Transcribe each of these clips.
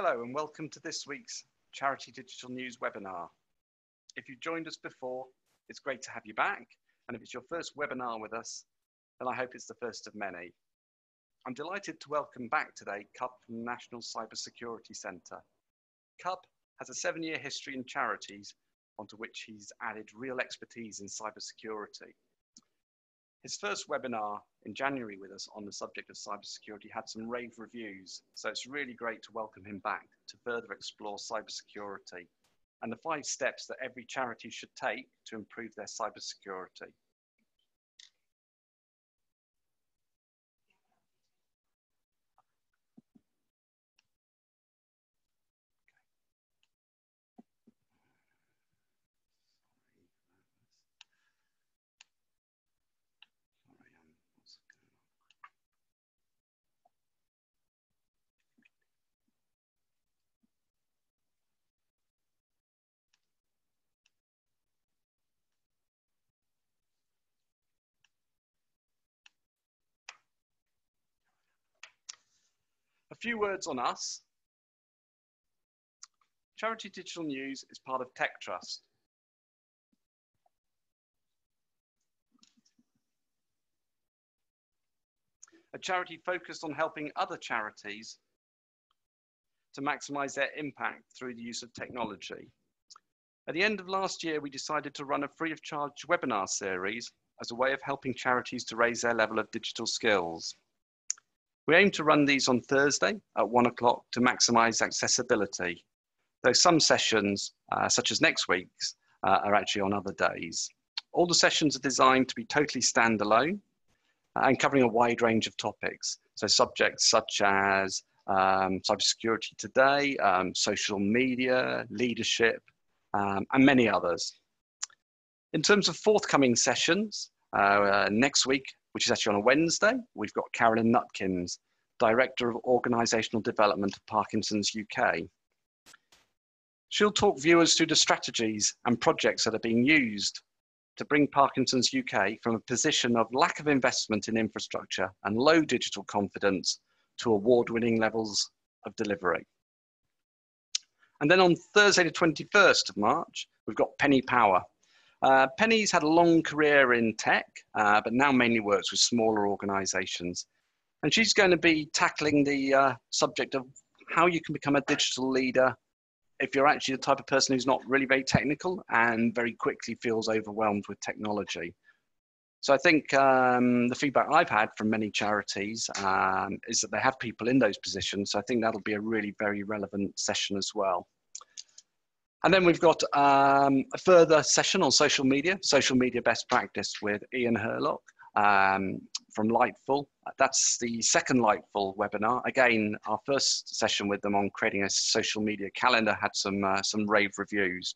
Hello and welcome to this week's Charity Digital News webinar. If you've joined us before, it's great to have you back. And if it's your first webinar with us, then I hope it's the first of many. I'm delighted to welcome back today CUP from the National Cybersecurity Centre. CUP has a 7-year history in charities, onto which he's added real expertise in cybersecurity. His first webinar in January with us on the subject of cybersecurity had some rave reviews, so it's really great to welcome him back to further explore cybersecurity and the 5 steps that every charity should take to improve their cybersecurity. A few words on us. Charity Digital News is part of Tech Trust. A charity focused on helping other charities to maximize their impact through the use of technology. At the end of last year, we decided to run a free of charge webinar series as a way of helping charities to raise their level of digital skills. We aim to run these on Thursday at 1 o'clock to maximize accessibility, though some sessions, such as next week's, are actually on other days. All the sessions are designed to be totally standalone and covering a wide range of topics. So subjects such as cybersecurity today, social media, leadership, and many others. In terms of forthcoming sessions, next week, which is actually on a Wednesday, we've got Carolyn Nutkins, Director of Organisational Development at Parkinson's UK. She'll talk viewers through the strategies and projects that are being used to bring Parkinson's UK from a position of lack of investment in infrastructure and low digital confidence to award-winning levels of delivery. And then on Thursday, the 21st of March, we've got Penny Power. Penny's had a long career in tech, but now mainly works with smaller organisations. And she's going to be tackling the subject of how you can become a digital leader if you're actually the type of person who's not really very technical and very quickly feels overwhelmed with technology. So I think the feedback I've had from many charities is that they have people in those positions. So I think that'll be a really very relevant session as well. And then we've got a further session on social media best practice with Ian Herlock from Lightful. That's the second Lightful webinar. Again, our first session with them on creating a social media calendar had some rave reviews.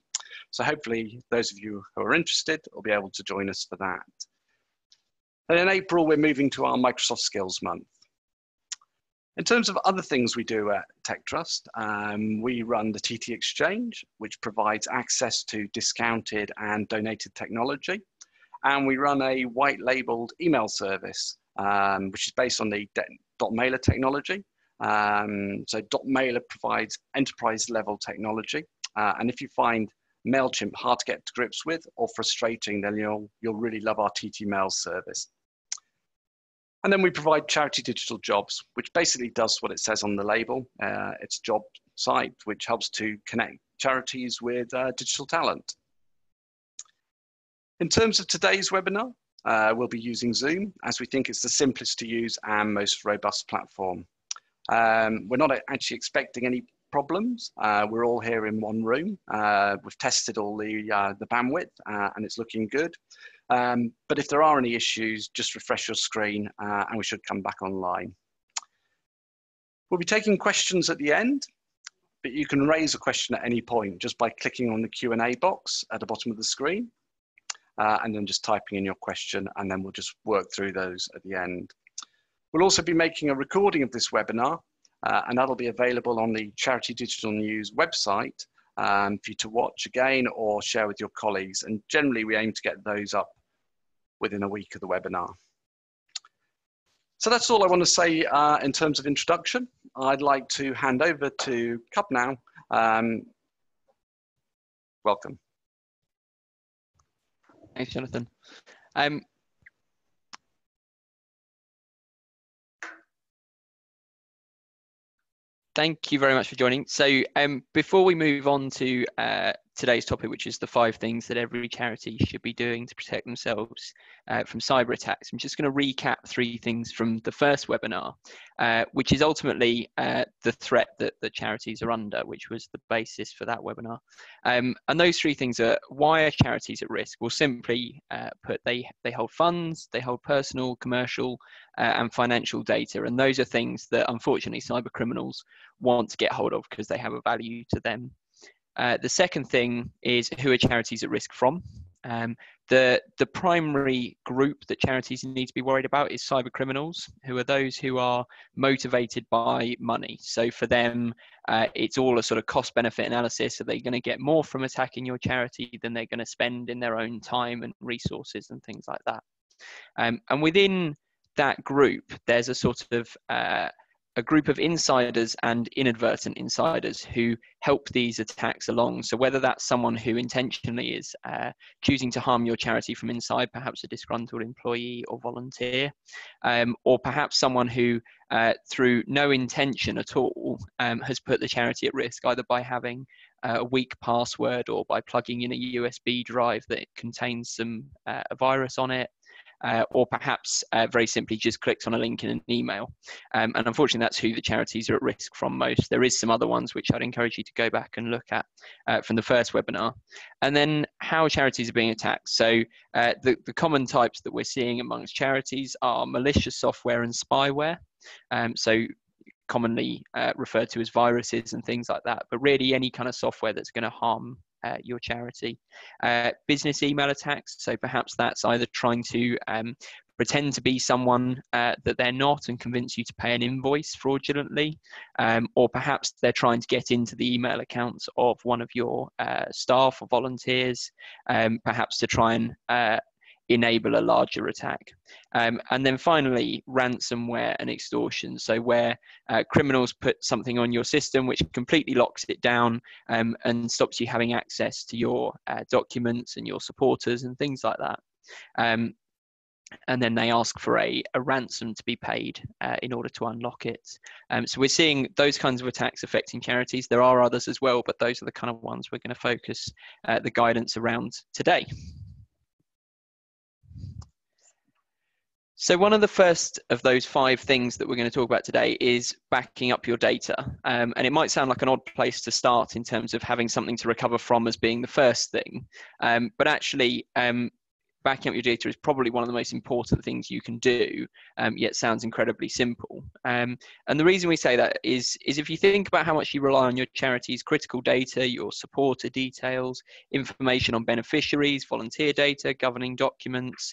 So hopefully those of you who are interested will be able to join us for that. And in April, we're moving to our Microsoft Skills Month. In terms of other things we do at Tech Trust, we run the TT Exchange, which provides access to discounted and donated technology. And we run a white labeled email service, which is based on the .mailer technology. So .mailer provides enterprise level technology. And if you find MailChimp hard to get to grips with or frustrating, then you'll really love our TT Mail service. And then we provide charity digital jobs, which basically does what it says on the label. It's a job site which helps to connect charities with digital talent. In terms of today's webinar, we'll be using Zoom as we think it's the simplest to use and most robust platform. We're not actually expecting any problems. We're all here in one room. We've tested all the bandwidth and it's looking good. But if there are any issues, just refresh your screen and we should come back online. We'll be taking questions at the end, but you can raise a question at any point just by clicking on the Q&A box at the bottom of the screen and then just typing in your question, and then we'll just work through those at the end. We'll also be making a recording of this webinar and that'll be available on the Charity Digital News website for you to watch again or share with your colleagues. And generally we aim to get those up within a week of the webinar. So that's all I want to say in terms of introduction. I'd like to hand over to Cub now. Welcome. Thanks, Jonathan. Thank you very much for joining. So before we move on to today's topic, which is the 5 things that every charity should be doing to protect themselves from cyber attacks, I'm just going to recap 3 things from the first webinar, which is ultimately the threat that the charities are under, which was the basis for that webinar. And those 3 things are: why are charities at risk? Well, simply put, they hold funds, they hold personal, commercial, and financial data, and those are things that unfortunately cyber criminals want to get hold of because they have a value to them. The second thing is, who are charities at risk from? The primary group that charities need to be worried about is cyber criminals, who are those who are motivated by money. So for them, it's all a sort of cost benefit analysis. Are they going to get more from attacking your charity than they're going to spend in their own time and resources and things like that? And within that group, there's a sort of a group of insiders and inadvertent insiders who help these attacks along. So whether that's someone who intentionally is choosing to harm your charity from inside, perhaps a disgruntled employee or volunteer, or perhaps someone who, through no intention at all, has put the charity at risk, either by having a weak password or by plugging in a USB drive that contains some a virus on it, or perhaps very simply just clicks on a link in an email. And unfortunately, that's who the charities are at risk from most. There is some other ones which I'd encourage you to go back and look at from the first webinar. And then how charities are being attacked. So the common types that we're seeing amongst charities are malicious software and spyware. So commonly referred to as viruses and things like that, but really any kind of software that's going to harm your charity. Business email attacks, so perhaps that's either trying to pretend to be someone that they're not and convince you to pay an invoice fraudulently, or perhaps they're trying to get into the email accounts of one of your staff or volunteers, perhaps to try and enable a larger attack. And then finally, ransomware and extortion. So where criminals put something on your system which completely locks it down and stops you having access to your documents and your supporters and things like that. And then they ask for a ransom to be paid in order to unlock it. So we're seeing those kinds of attacks affecting charities. There are others as well, but those are the kind of ones we're going to focus the guidance around today. So one of the first of those 5 things that we're going to talk about today is backing up your data. And it might sound like an odd place to start in terms of having something to recover from as being the first thing. But actually, backing up your data is probably one of the most important things you can do, yet sounds incredibly simple. And the reason we say that is if you think about how much you rely on your charity's critical data, your supporter details, information on beneficiaries, volunteer data, governing documents,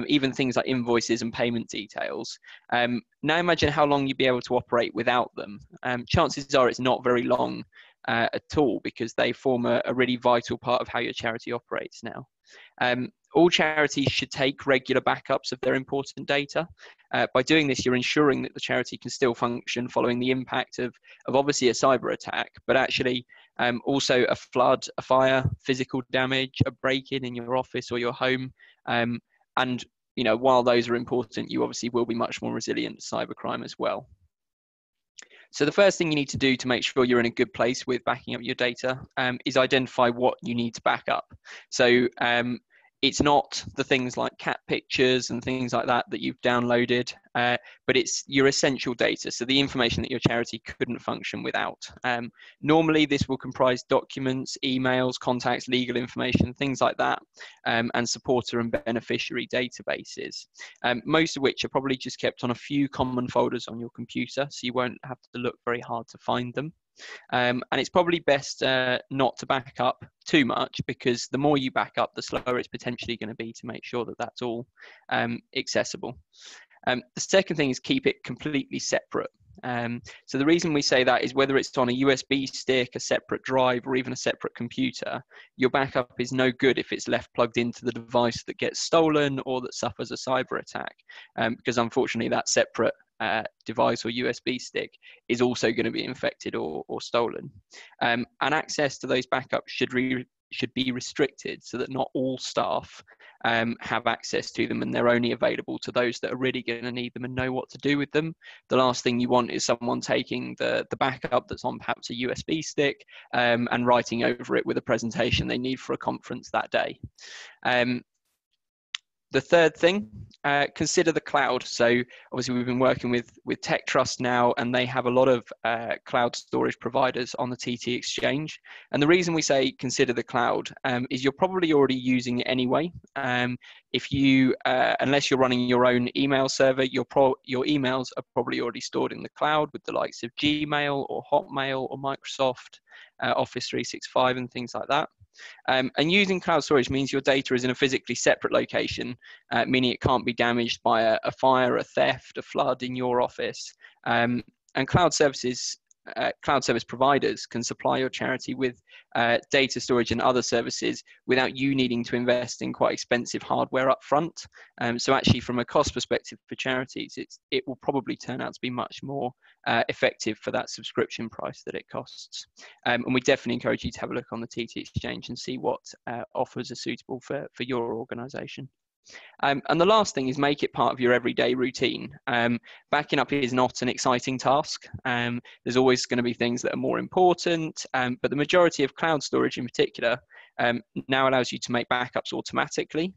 even things like invoices and payment details. Now imagine how long you'd be able to operate without them. Chances are it's not very long at all, because they form a really vital part of how your charity operates now. All charities should take regular backups of their important data. By doing this, you're ensuring that the charity can still function following the impact of obviously a cyber attack, but actually also a flood, a fire, physical damage, a break-in in your office or your home. And while those are important, you obviously will be much more resilient to cybercrime as well. So the first thing you need to do to make sure you're in a good place with backing up your data is identify what you need to back up. So it's not the things like cat pictures and things like that you've downloaded, but it's your essential data. So the information that your charity couldn't function without. Normally this will comprise documents, emails, contacts, legal information, things like that, and supporter and beneficiary databases, most of which are probably just kept on a few common folders on your computer, so you won't have to look very hard to find them. And it's probably best not to back up too much, because the more you back up, the slower it's potentially going to be to make sure that that's all accessible. The second thing is keep it completely separate. So the reason we say that is whether it's on a USB stick, a separate drive, or even a separate computer, your backup is no good if it's left plugged into the device that gets stolen or that suffers a cyber attack, because unfortunately that separate device or USB stick is also going to be infected or stolen. And access to those backups should be restricted so that not all staff have access to them, and they're only available to those that are really going to need them and know what to do with them. The last thing you want is someone taking the backup that's on perhaps a USB stick and writing over it with a presentation they need for a conference that day. The third thing, consider the cloud. So obviously we've been working with Tech Trust now, and they have a lot of cloud storage providers on the TT Exchange. And the reason we say consider the cloud is you're probably already using it anyway. If you, unless you're running your own email server, your emails are probably already stored in the cloud with the likes of Gmail or Hotmail or Microsoft Office 365 and things like that. And using cloud storage means your data is in a physically separate location, meaning it can't be damaged by a fire, a theft, a flood in your office. And cloud service providers can supply your charity with data storage and other services without you needing to invest in quite expensive hardware up front. So actually, from a cost perspective for charities, it will probably turn out to be much more effective for that subscription price that it costs. And we definitely encourage you to have a look on the TT Exchange and see what offers are suitable for your organisation. And the last thing is make it part of your everyday routine. Backing up is not an exciting task. There's always going to be things that are more important, but the majority of cloud storage in particular now allows you to make backups automatically.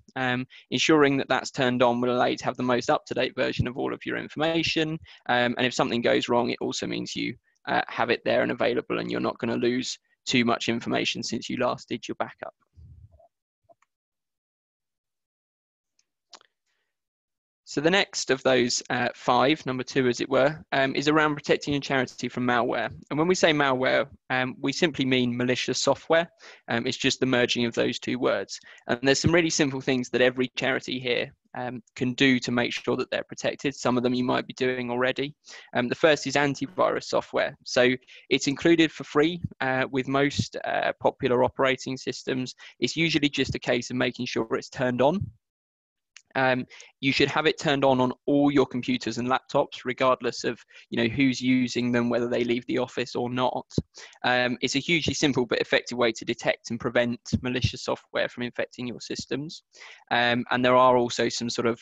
Ensuring that that's turned on will allow you to have the most up-to-date version of all of your information. And if something goes wrong, it also means you have it there and available, and you're not going to lose too much information since you last did your backup. So the next of those five, number two as it were, is around protecting your charity from malware. And when we say malware, we simply mean malicious software. It's just the merging of those two words. And there's some really simple things that every charity here can do to make sure that they're protected. Some of them you might be doing already. The first is antivirus software. So it's included for free with most popular operating systems. It's usually just a case of making sure it's turned on. You should have it turned on all your computers and laptops, regardless of who's using them, whether they leave the office or not. It's a hugely simple but effective way to detect and prevent malicious software from infecting your systems. And there are also some sort of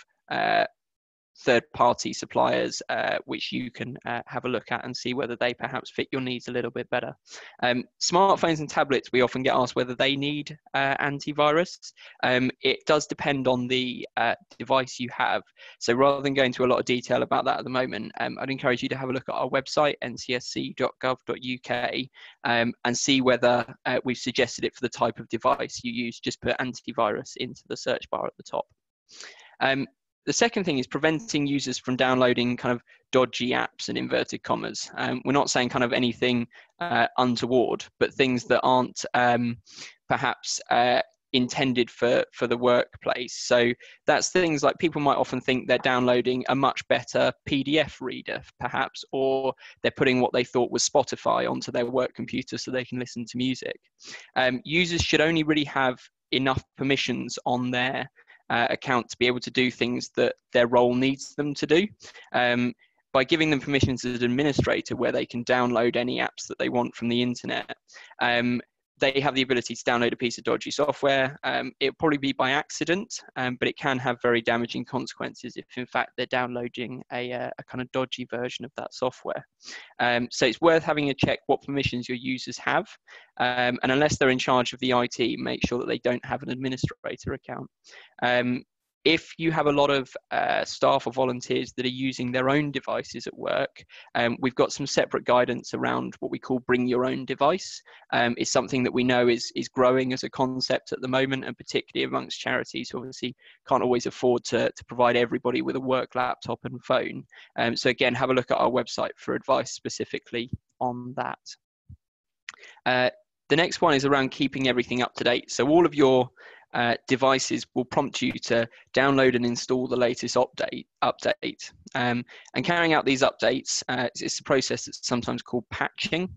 third-party suppliers which you can have a look at and see whether they perhaps fit your needs a little bit better. Smartphones and tablets, we often get asked whether they need antivirus. It does depend on the device you have. So rather than going into a lot of detail about that at the moment, I'd encourage you to have a look at our website, ncsc.gov.uk, and see whether we've suggested it for the type of device you use. Just put antivirus into the search bar at the top. The second thing is preventing users from downloading kind of dodgy apps in inverted commas. We're not saying kind of anything untoward, but things that aren't perhaps intended for the workplace. So that's things like people might often think they're downloading a much better PDF reader, perhaps, or they're putting what they thought was Spotify onto their work computer so they can listen to music. Users should only really have enough permissions on their account to be able to do things that their role needs them to do. By giving them permissions as an administrator where they can download any apps that they want from the internet, they have the ability to download a piece of dodgy software. It'll probably be by accident, but it can have very damaging consequences if in fact they're downloading a kind of dodgy version of that software. So it's worth having a check what permissions your users have. And unless they're in charge of the IT, make sure that they don't have an administrator account. If you have a lot of staff or volunteers that are using their own devices at work, we've got some separate guidance around what we call bring your own device. It's something that we know is growing as a concept at the moment, and particularly amongst charities who obviously can't always afford to provide everybody with a work laptop and phone. So again, have a look at our website for advice specifically on that. The next one is around keeping everything up to date. So all of your devices will prompt you to download and install the latest update. And carrying out these updates is a process that's sometimes called patching.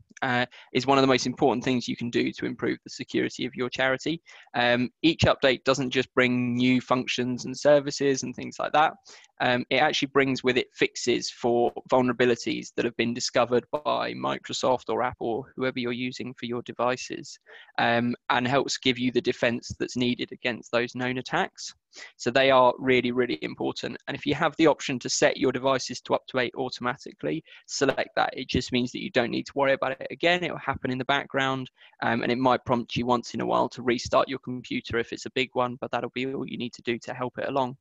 is one of the most important things you can do to improve the security of your charity. Each update doesn't just bring new functions and services and things like that. It actually brings with it fixes for vulnerabilities that have been discovered by Microsoft or Apple, or whoever you're using for your devices, and helps give you the defense that's needed against those known attacks. So they are really, really important. And if you have the option to set your devices to update automatically, select that. It just means that you don't need to worry about it again. It will happen in the background, and it might prompt you once in a while to restart your computer if it's a big one, but that'll be all you need to do to help it along.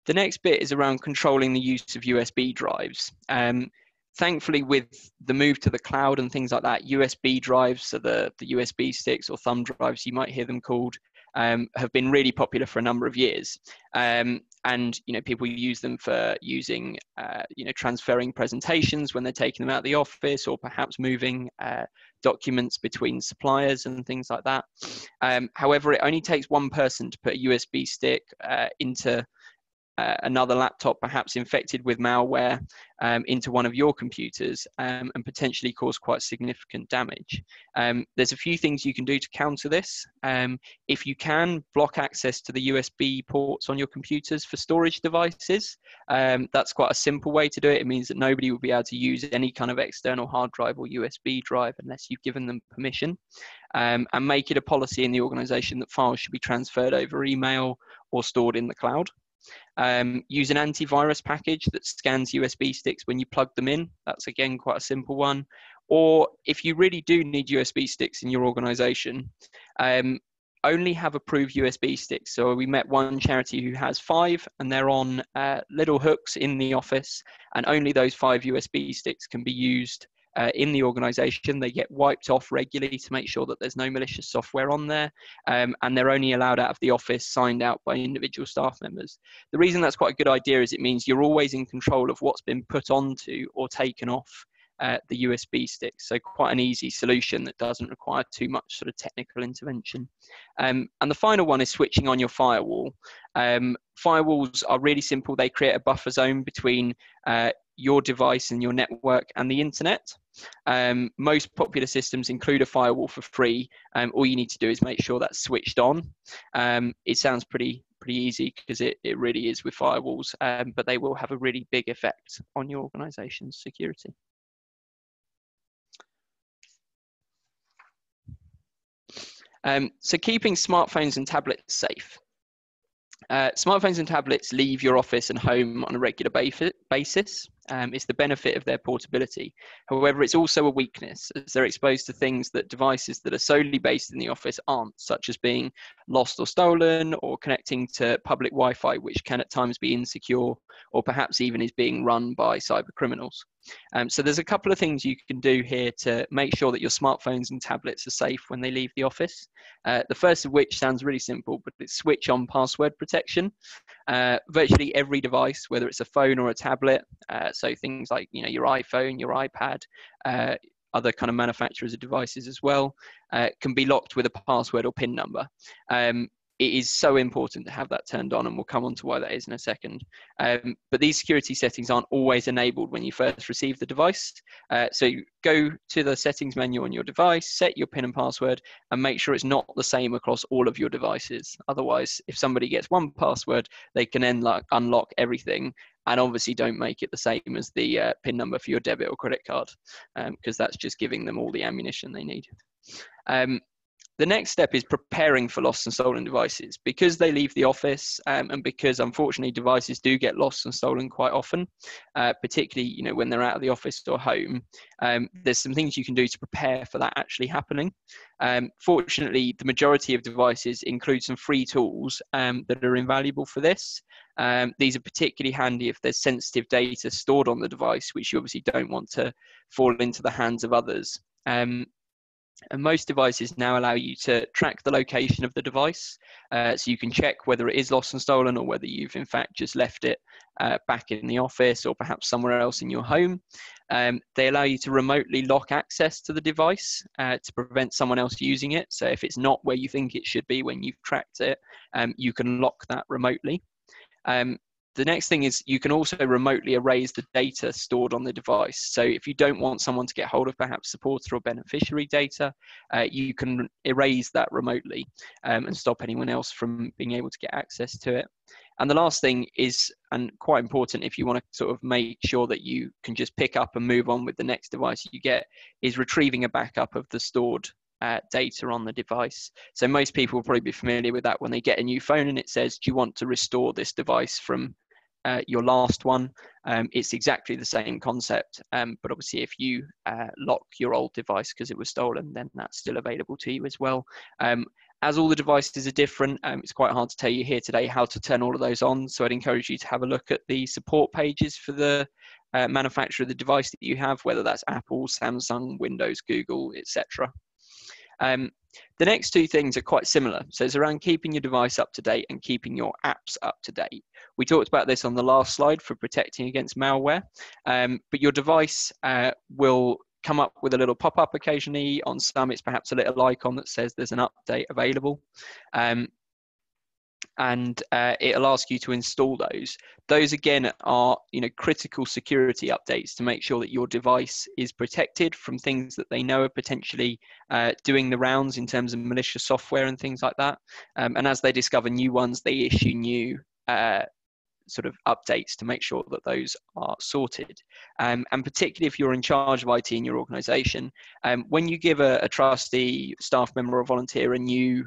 The next bit is around controlling the use of USB drives. Thankfully, with the move to the cloud and things like that, USB drives, so the USB sticks or thumb drives, you might hear them called, have been really popular for a number of years. And people use them for using, transferring presentations when they're taking them out of the office, or perhaps moving documents between suppliers and things like that. However, it only takes one person to put a USB stick into another laptop, perhaps infected with malware, into one of your computers, and potentially cause quite significant damage. There's a few things you can do to counter this. If you can, block access to the USB ports on your computers for storage devices. That's quite a simple way to do it. It means that nobody will be able to use any kind of external hard drive or USB drive unless you've given them permission. And make it a policy in the organization that files should be transferred over email or stored in the cloud. Use an antivirus package that scans USB sticks when you plug them in. That's again quite a simple one. Or if you really do need USB sticks in your organization, only have approved USB sticks. So we met one charity who has 5, and they're on little hooks in the office, and only those 5 USB sticks can be used in the organization. They get wiped off regularly to make sure that there's no malicious software on there, and they're only allowed out of the office signed out by individual staff members. The reason that's quite a good idea is it means you're always in control of what's been put onto or taken off the USB sticks. So quite an easy solution that doesn't require too much sort of technical intervention. And the final one is switching on your firewall. Firewalls are really simple. They create a buffer zone between your device and your network and the internet. Most popular systems include a firewall for free. All you need to do is make sure that's switched on. It sounds pretty easy because it really is with firewalls, but they will have a really big effect on your organization's security. So keeping smartphones and tablets safe. Smartphones and tablets leave your office and home on a regular basis. It's the benefit of their portability. However, it's also a weakness, as they're exposed to things that devices that are solely based in the office aren't, such as being lost or stolen, or connecting to public Wi-Fi, which can at times be insecure, or perhaps even is being run by cyber criminals. So there's a couple of things you can do here to make sure that your smartphones and tablets are safe when they leave the office. The first of which sounds really simple, but it's switch on password protection. Virtually every device, whether it's a phone or a tablet, so things like your iPhone, your iPad, other kind of manufacturers of devices as well, can be locked with a password or PIN number. It is so important to have that turned on, and we'll come on to why that is in a second. But these security settings aren't always enabled when you first receive the device. So go to the settings menu on your device, set your PIN and password, and make sure it's not the same across all of your devices. Otherwise, if somebody gets one password, they can then unlock everything. And obviously don't make it the same as the PIN number for your debit or credit card, because that's just giving them all the ammunition they need. The next step is preparing for lost and stolen devices. Because they leave the office, and because unfortunately devices do get lost and stolen quite often, particularly when they're out of the office or home, there's some things you can do to prepare for that actually happening. Fortunately, the majority of devices include some free tools that are invaluable for this. These are particularly handy if there's sensitive data stored on the device, which you obviously don't want to fall into the hands of others. And most devices now allow you to track the location of the device, so you can check whether it is lost and stolen, or whether you've in fact just left it back in the office or perhaps somewhere else in your home. They allow you to remotely lock access to the device to prevent someone else using it. So if it's not where you think it should be when you've tracked it, you can lock that remotely. the next thing is you can also remotely erase the data stored on the device. So if you don't want someone to get hold of perhaps supporter or beneficiary data, you can erase that remotely and stop anyone else from being able to get access to it. And the last thing is, and quite important if you want to sort of make sure that you can just pick up and move on with the next device you get, is retrieving a backup of the stored data on the device. So most people will probably be familiar with that when they get a new phone and it says, do you want to restore this device from your last one? It's exactly the same concept, but obviously if you lock your old device because it was stolen, then that's still available to you as well. As all the devices are different, it's quite hard to tell you here today how to turn all of those on. So I'd encourage you to have a look at the support pages for the manufacturer of the device that you have, whether that's Apple, Samsung, Windows, Google, etc. The next two things are quite similar. So it's around keeping your device up to date and keeping your apps up to date. We talked about this on the last slide for protecting against malware, but your device will come up with a little pop-up occasionally. On some, it's perhaps a little icon that says there's an update available. And it'll ask you to install those. Those again are, critical security updates to make sure that your device is protected from things that they know are potentially doing the rounds in terms of malicious software and things like that. And as they discover new ones, they issue new sort of updates to make sure that those are sorted. And particularly if you're in charge of IT in your organization, when you give a trustee, staff member or volunteer a new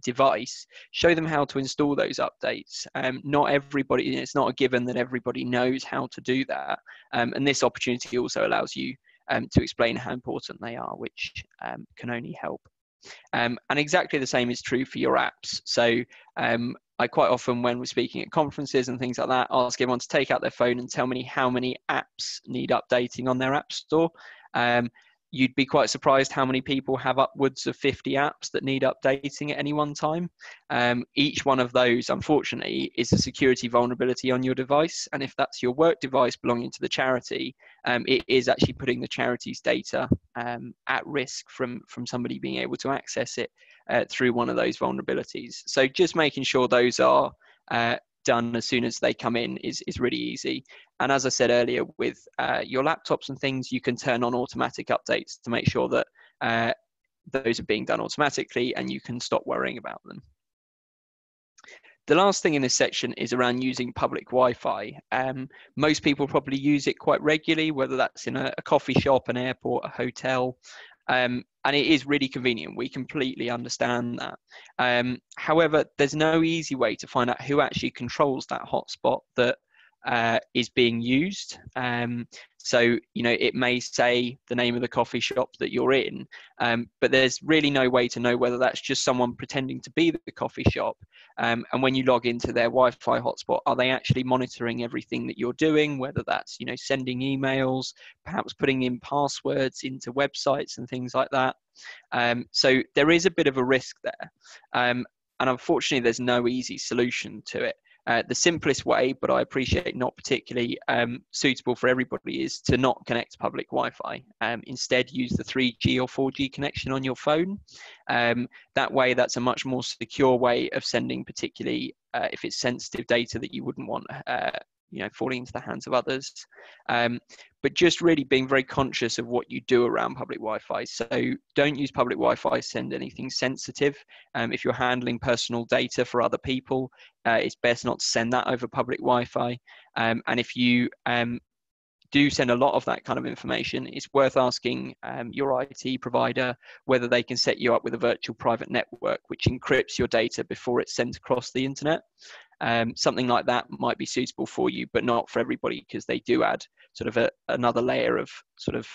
device, show them how to install those updates. Not everybody, it's not a given that everybody knows how to do that. And this opportunity also allows you to explain how important they are, which can only help. And exactly the same is true for your apps. So I quite often, when we're speaking at conferences and things like that, ask everyone to take out their phone and tell me how many apps need updating on their app store. You'd be quite surprised how many people have upwards of 50 apps that need updating at any one time. Each one of those, unfortunately, is a security vulnerability on your device. And if that's your work device belonging to the charity, it is actually putting the charity's data at risk from somebody being able to access it through one of those vulnerabilities. So just making sure those are done as soon as they come in is really easy. And as I said earlier, with your laptops and things, you can turn on automatic updates to make sure that those are being done automatically and you can stop worrying about them. The last thing in this section is around using public Wi-Fi. Most people probably use it quite regularly, whether that's in a coffee shop, an airport, a hotel. And it is really convenient. We completely understand that. However, there's no easy way to find out who actually controls that hotspot that is being used. So, it may say the name of the coffee shop that you're in, but there's really no way to know whether that's just someone pretending to be the coffee shop. And when you log into their Wi-Fi hotspot, are they actually monitoring everything that you're doing, whether that's, sending emails, perhaps putting in passwords into websites and things like that. So there is a bit of a risk there. And unfortunately, there's no easy solution to it. The simplest way, but I appreciate not particularly suitable for everybody, is to not connect to public Wi-Fi. Instead, use the 3G or 4G connection on your phone. That way, that's a much more secure way of sending, particularly if it's sensitive data that you wouldn't want falling into the hands of others. But just really being very conscious of what you do around public Wi-Fi. So don't use public Wi-Fi to send anything sensitive. If you're handling personal data for other people, it's best not to send that over public Wi-Fi. And if you do send a lot of that kind of information, it's worth asking your IT provider whether they can set you up with a virtual private network, which encrypts your data before it's sent across the internet. Something like that might be suitable for you, but not for everybody, because they do add sort of another layer of sort of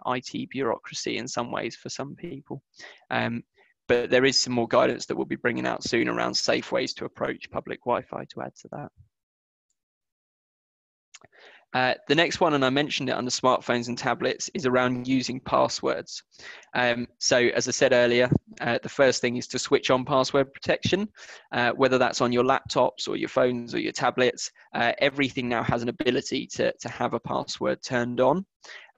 IT bureaucracy in some ways for some people. But there is some more guidance that we'll be bringing out soon around safe ways to approach public Wi-Fi to add to that. The next one, and I mentioned it under smartphones and tablets, is around using passwords. So as I said earlier, the first thing is to switch on password protection, whether that's on your laptops or your phones or your tablets. Everything now has an ability to have a password turned on.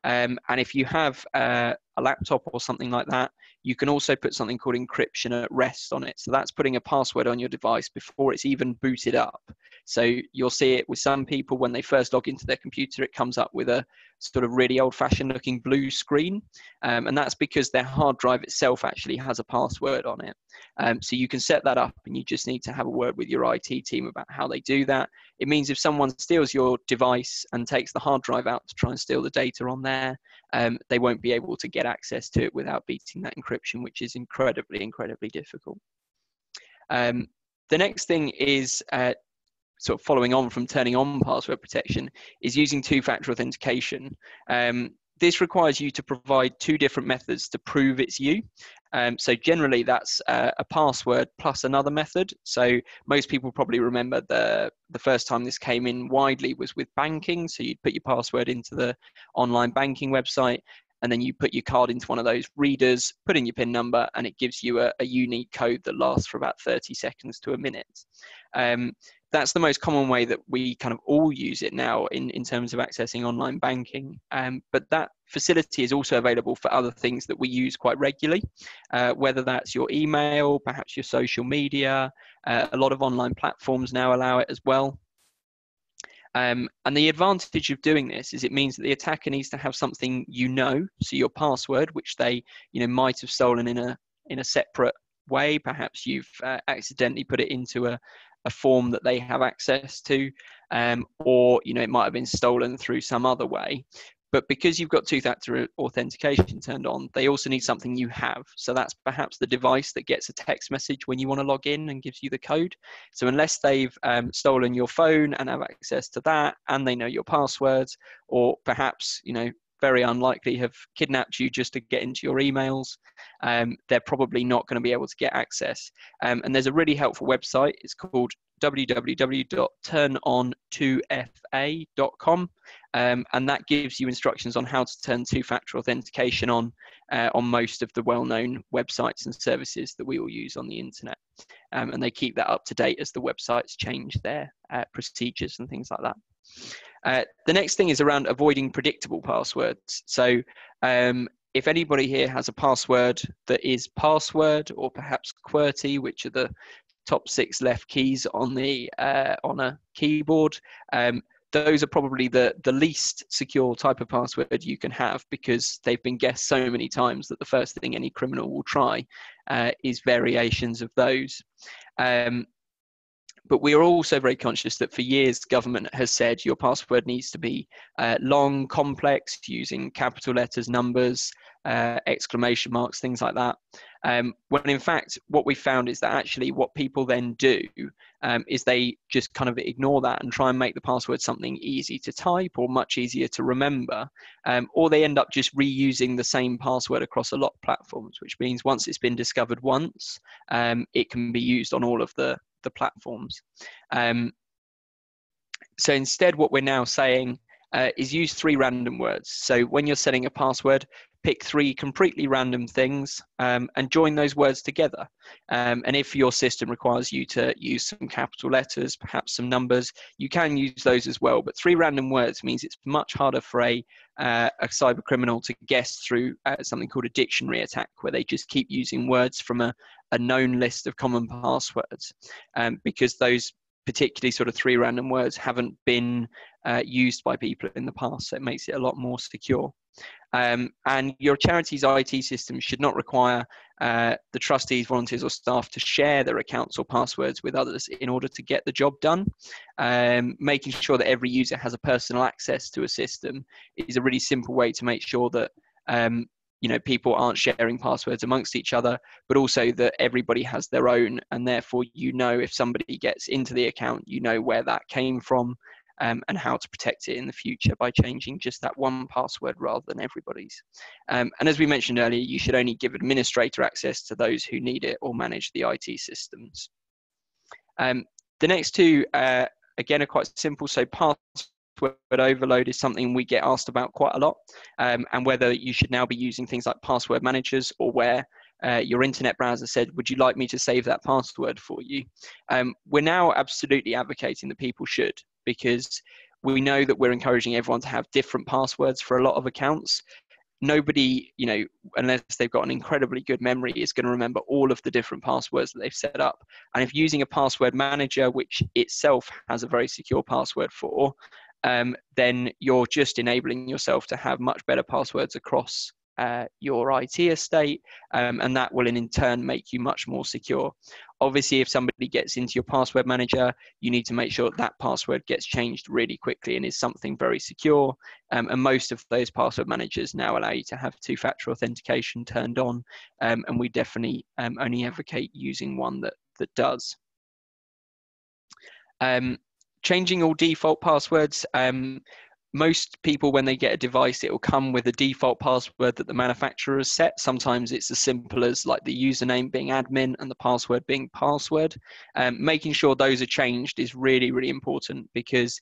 And if you have a laptop or something like that, you can also put something called encryption at rest on it. So that's putting a password on your device before it's even booted up. So you'll see it with some people when they first log into their computer, it comes up with a sort of really old-fashioned looking blue screen, and that's because their hard drive itself actually has a password on it. So you can set that up, and you just need to have a word with your IT team about how they do that. It means if someone steals your device and takes the hard drive out to try and steal the data on there, they won't be able to get access to it without beating that encryption, which is incredibly, incredibly difficult. The next thing is sort of following on from turning on password protection is using two-factor authentication. This requires you to provide two different methods to prove it's you. So generally that's a password plus another method. So most people probably remember the first time this came in widely was with banking. So you'd put your password into the online banking website, and then you put your card into one of those readers, put in your PIN number, and it gives you a unique code that lasts for about 30 seconds to a minute. That's the most common way that we kind of all use it now in terms of accessing online banking. But that facility is also available for other things that we use quite regularly, whether that's your email, perhaps your social media. A lot of online platforms now allow it as well. And the advantage of doing this is it means that the attacker needs to have something so your password, which they might have stolen in a separate way. Perhaps you've accidentally put it into a form that they have access to, or it might have been stolen through some other way. But because you've got two-factor authentication turned on, they also need something you have. So that's perhaps the device that gets a text message when you want to log in and gives you the code. So unless they've stolen your phone and have access to that, and they know your passwords, or perhaps, very unlikely have kidnapped you just to get into your emails, they're probably not going to be able to get access. And there's a really helpful website. It's called www.turnon2fa.com, and that gives you instructions on how to turn two-factor authentication on most of the well-known websites and services that we all use on the internet. And they keep that up to date as the websites change their procedures and things like that. The next thing is around avoiding predictable passwords. So if anybody here has a password that is password or perhaps QWERTY, which are the top 6 left keys on a keyboard, those are probably the least secure type of password you can have, because they've been guessed so many times that the first thing any criminal will try is variations of those. But we are also very conscious that for years government has said your password needs to be long, complex, using capital letters, numbers, exclamation marks, things like that. When in fact, what we found is that actually what people then do is they just kind of ignore that and try and make the password something easy to type or much easier to remember, or they end up just reusing the same password across a lot of platforms, which means once it's been discovered once, it can be used on all of the platforms. So instead, what we're now saying is use 3 random words. So when you're setting a password, pick 3 completely random things and join those words together. And if your system requires you to use some capital letters, perhaps some numbers, you can use those as well. But 3 random words means it's much harder for a cyber criminal to guess through something called a dictionary attack, where they just keep using words from a known list of common passwords, because those particularly sort of 3 random words haven't been used by people in the past. So it makes it a lot more secure. And your charity's IT system should not require the trustees, volunteers or staff to share their accounts or passwords with others in order to get the job done. Making sure that every user has a personal access to a system is a really simple way to make sure that people aren't sharing passwords amongst each other, but also that everybody has their own, and therefore if somebody gets into the account, where that came from, and how to protect it in the future by changing just that one password rather than everybody's. And as we mentioned earlier, you should only give administrator access to those who need it or manage the IT systems. The next 2, again, are quite simple. So password overload is something we get asked about quite a lot, and whether you should now be using things like password managers, or where your internet browser said, would you like me to save that password for you? We're now absolutely advocating that people should, because we know that we're encouraging everyone to have different passwords for a lot of accounts. nobody, unless they've got an incredibly good memory, is going to remember all of the different passwords that they've set up. And if using a password manager, which itself has a very secure password for, then you're just enabling yourself to have much better passwords across your IT estate, and that will in turn make you much more secure. Obviously, if somebody gets into your password manager, you need to make sure that password gets changed really quickly and is something very secure. And most of those password managers now allow you to have two-factor authentication turned on, and we definitely only advocate using one that does. Changing all default passwords. Most people, when they get a device, it will come with a default password that the manufacturer has set. Sometimes it's as simple as like the username being admin and the password being password. Making sure those are changed is really, really important, because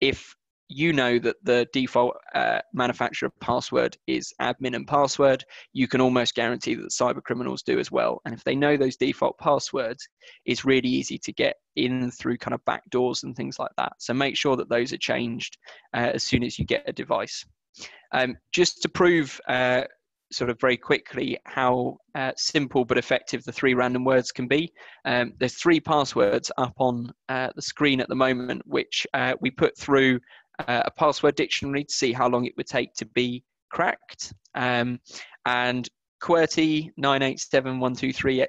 if you know that the default manufacturer password is admin and password, you can almost guarantee that the cyber criminals do as well. And if they know those default passwords, it's really easy to get in through kind of back doors and things like that. So make sure that those are changed as soon as you get a device. Just to prove sort of very quickly how simple but effective the 3 random words can be. There's 3 passwords up on the screen at the moment, which we put through a password dictionary to see how long it would take to be cracked. And QWERTY 987123 !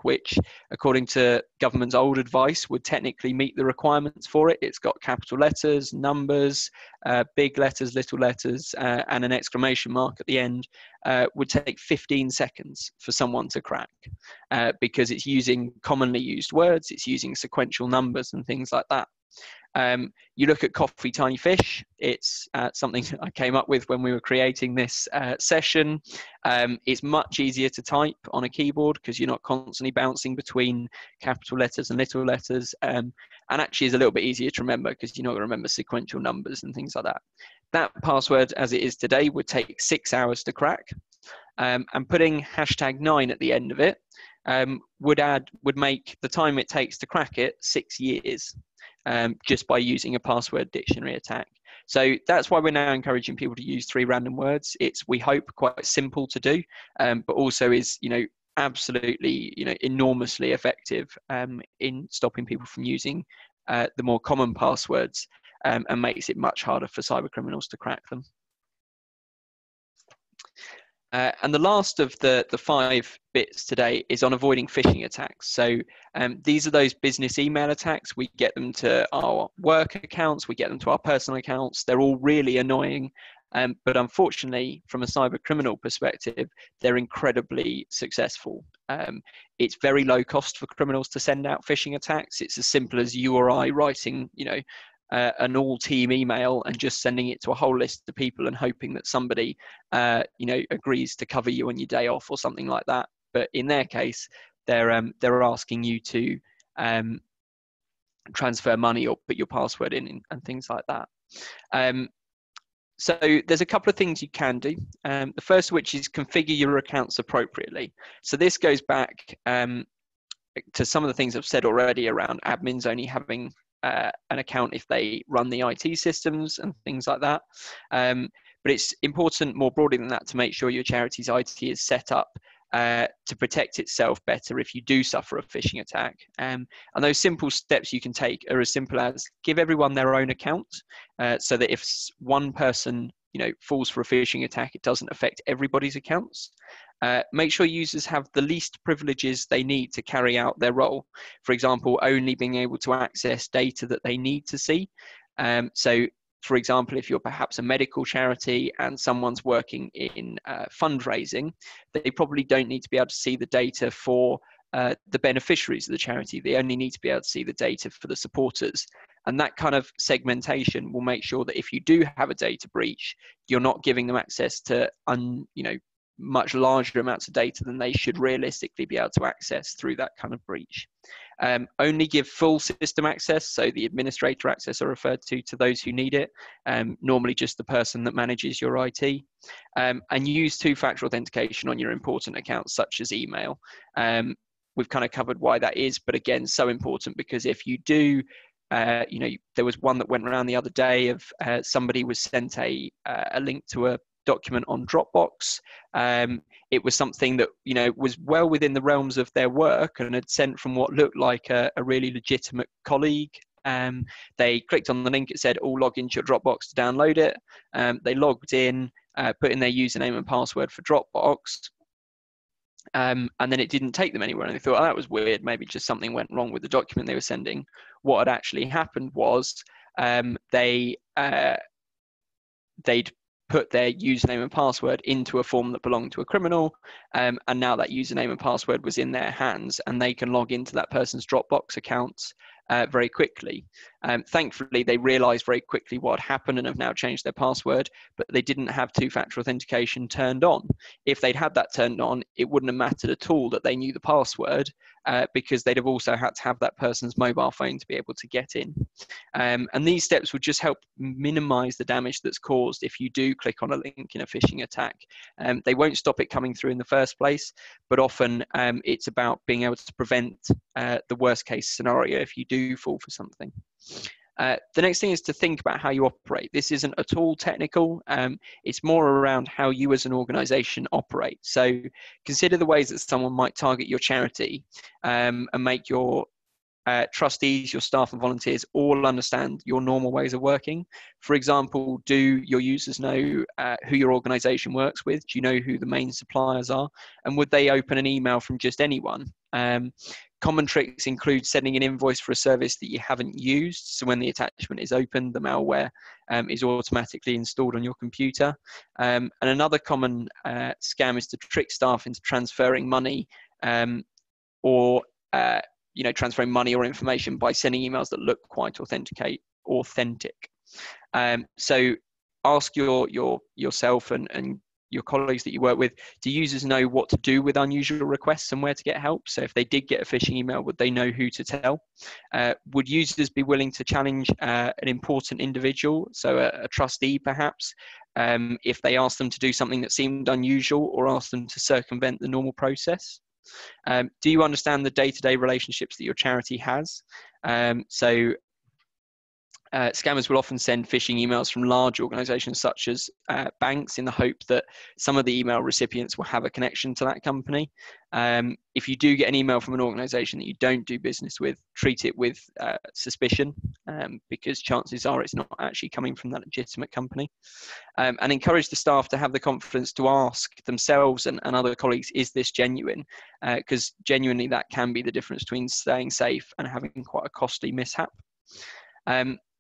Which, according to government's old advice, would technically meet the requirements for it. It's got capital letters, numbers, big letters, little letters, and an exclamation mark at the end. Would take 15 seconds for someone to crack, because it's using commonly used words, it's using sequential numbers and things like that. You look at Coffee Tiny Fish. It's something I came up with when we were creating this session. It's much easier to type on a keyboard because you're not constantly bouncing between capital letters and little letters, and actually is a little bit easier to remember because you're not going to remember sequential numbers and things like that. That password, as it is today, would take 6 hours to crack, and putting #9 at the end of it would make the time it takes to crack it 6 years. Just by using a password dictionary attack. So that's why we're now encouraging people to use 3 random words. It's, we hope, quite simple to do, but also is, absolutely, enormously effective in stopping people from using the more common passwords, and makes it much harder for cyber criminals to crack them. And the last of the 5 bits today is on avoiding phishing attacks. So these are those business email attacks. We get them to our work accounts, we get them to our personal accounts. They're all really annoying. But unfortunately, from a cyber criminal perspective, they're incredibly successful. It's very low cost for criminals to send out phishing attacks. It's as simple as you or I writing, an all-team email and just sending it to a whole list of people and hoping that somebody, agrees to cover you on your day off or something like that. But in their case, they're asking you to transfer money or put your password in and things like that. So there's a couple of things you can do. The first of which is configure your accounts appropriately. So this goes back to some of the things I've said already around admins only having an account if they run the IT systems and things like that. But it's important more broadly than that to make sure your charity's IT is set up to protect itself better if you do suffer a phishing attack. And those simple steps you can take are as simple as give everyone their own account, so that if one person falls for a phishing attack, it doesn't affect everybody's accounts. Make sure users have the least privileges they need to carry out their role. For example, only being able to access data that they need to see. So, for example, if you're perhaps a medical charity and someone's working in fundraising, they probably don't need to be able to see the data for the beneficiaries of the charity. They only need to be able to see the data for the supporters. And that kind of segmentation will make sure that if you do have a data breach, you're not giving them access to much larger amounts of data than they should realistically be able to access through that kind of breach. Only give full system access, so the administrator access are referred to those who need it, normally just the person that manages your IT, and use two-factor authentication on your important accounts such as email. We've kind of covered why that is, but again, so important because if you do, there was one that went around the other day of somebody was sent a link to document on Dropbox. It was something that, you know, was well within the realms of their work and had sent from what looked like a really legitimate colleague. They clicked on the link, it said, all log into your Dropbox to download it. They logged in, put in their username and password for Dropbox. And then it didn't take them anywhere. And they thought, oh, that was weird. Maybe just something went wrong with the document they were sending. What had actually happened was they'd put their username and password into a form that belonged to a criminal, and now that username and password was in their hands, and they can log into that person's Dropbox account very quickly. Thankfully, they realized very quickly what had happened and have now changed their password, but they didn't have two-factor authentication turned on. If they'd had that turned on, it wouldn't have mattered at all that they knew the password, because they'd have also had to have that person's mobile phone to be able to get in. And these steps would just help minimize the damage that's caused if you do click on a link in a phishing attack. They won't stop it coming through in the first place, but often it's about being able to prevent the worst case scenario if you do fall for something. The next thing is to think about how you operate. This isn't at all technical. It's more around how you as an organization operate. So consider the ways that someone might target your charity, and make your trustees, your staff and volunteers all understand your normal ways of working. For example, do your users know who your organization works with? Do you know who the main suppliers are? And would they open an email from just anyone? Common tricks include sending an invoice for a service that you haven't used. So when the attachment is opened, the malware is automatically installed on your computer. And another common scam is to trick staff into transferring money, or transferring money or information by sending emails that look quite authentic. So ask yourself and your colleagues that you work with, do users know what to do with unusual requests and where to get help? So if they did get a phishing email, would they know who to tell? Would users be willing to challenge an important individual, so a trustee perhaps, if they asked them to do something that seemed unusual or asked them to circumvent the normal process? Do you understand the day-to-day relationships that your charity has? Scammers will often send phishing emails from large organizations such as banks in the hope that some of the email recipients will have a connection to that company. If you do get an email from an organization that you don't do business with, treat it with suspicion, because chances are it's not actually coming from that legitimate company. And encourage the staff to have the confidence to ask themselves and other colleagues, is this genuine? Because genuinely that can be the difference between staying safe and having quite a costly mishap.